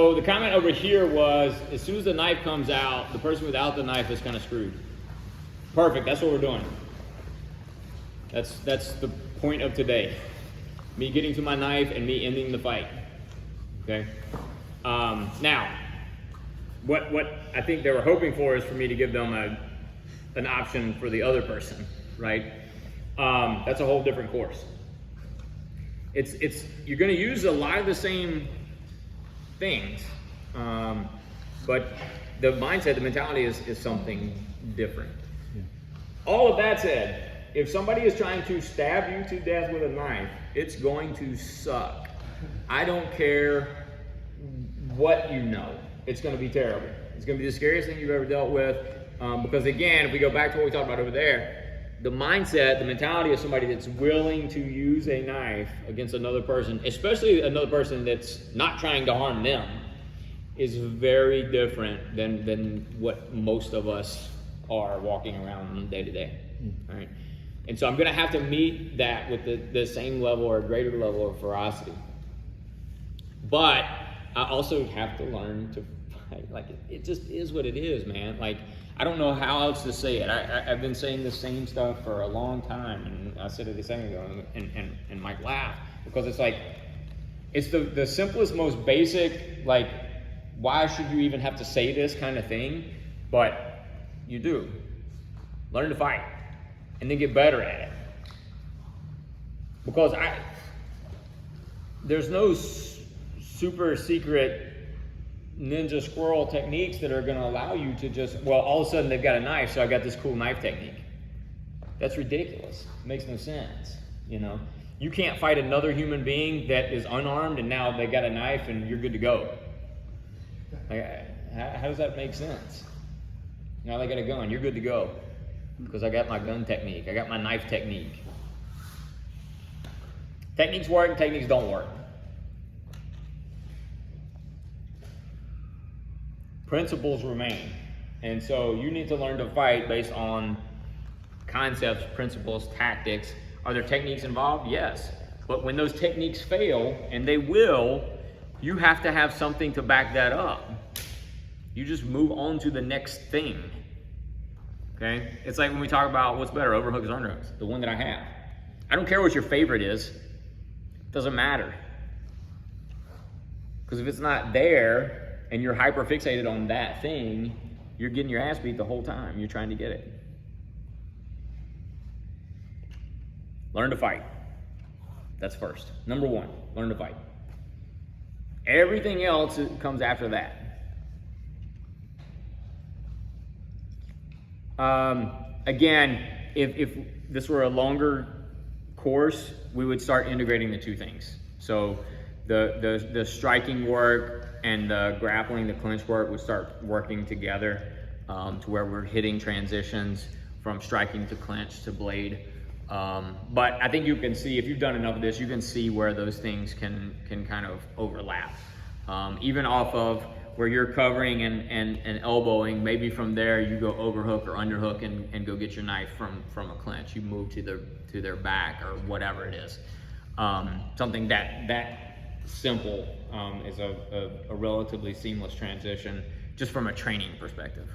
So the comment over here was, as soon as the knife comes out, the person without the knife is kind of screwed. Perfect, that's what we're doing. That's the point of today. Me getting to my knife and me ending the fight. Okay? Now, what I think they were hoping for is for me to give them an option for the other person, right? That's a whole different course. You're going to use a lot of the same things, but the mindset, the mentality is something different. Yeah. All of that said, if somebody is trying to stab you to death with a knife, it's going to suck. I don't care what you know. It's going to be terrible. It's going to be the scariest thing you've ever dealt with, because again, if we go back to what we talked about over there, the mindset, the mentality of somebody that's willing to use a knife against another person, especially another person that's not trying to harm them, is very different than what most of us are walking around day to day. All right? And so I'm going to have to meet that with the same level or greater level of ferocity. But I also have to learn to fight. Like, it just is what it is, man. Like, I don't know how else to say it. I've been saying the same stuff for a long time, and I said it a second ago, and Mike laughed, because it's like, it's the simplest, most basic, like, why should you even have to say this kind of thing? But you do. Learn to fight, and then get better at it. Because there's no super secret ninja squirrel techniques that are going to allow you to just, well, all of a sudden they've got a knife, so I got this cool knife technique. That's ridiculous. It makes no sense. You know, you can't fight another human being that is unarmed and now they got a knife and you're good to go. Like, how does that make sense? Now they got a gun, you're good to go, because I got my gun technique, I got my knife technique. Techniques work, techniques don't work. Principles remain. And so you need to learn to fight based on concepts, principles, tactics. Are there techniques involved? Yes. But when those techniques fail, and they will, you have to have something to back that up. You just move on to the next thing. Okay? It's like when we talk about what's better, overhooks or underhooks, the one that I have. I don't care what your favorite is. It doesn't matter. Because if it's not there, and you're hyper fixated on that thing, you're getting your ass beat the whole time you're trying to get it. Learn to fight. That's first. Number one, learn to fight. Everything else comes after that. Again, if this were a longer course, we would start integrating the two things. So the striking work and the grappling, the clinch work would start working together, to where we're hitting transitions from striking to clinch to blade. But I think you can see, if you've done enough of this, you can see where those things can kind of overlap. Even off of where you're covering and elbowing, maybe from there you go overhook or underhook and go get your knife from a clinch. You move to their back or whatever it is. Something that simple is a relatively seamless transition, just from a training perspective.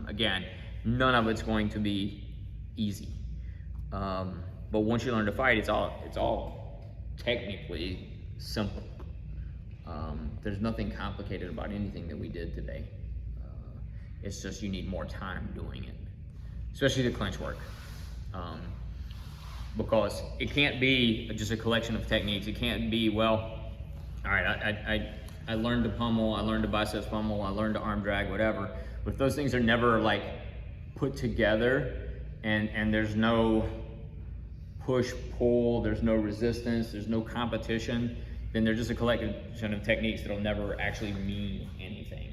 Again, none of it's going to be easy, but once you learn to fight, it's all technically simple. There's nothing complicated about anything that we did today. It's just you need more time doing it, especially the clinch work. Because it can't be just a collection of techniques. It can't be, well, all right, I learned to pummel, I learned to biceps pummel, I learned to arm drag, whatever. But if those things are never like put together, and there's no push, pull, there's no resistance, there's no competition, then they're just a collection of techniques that'll never actually mean anything.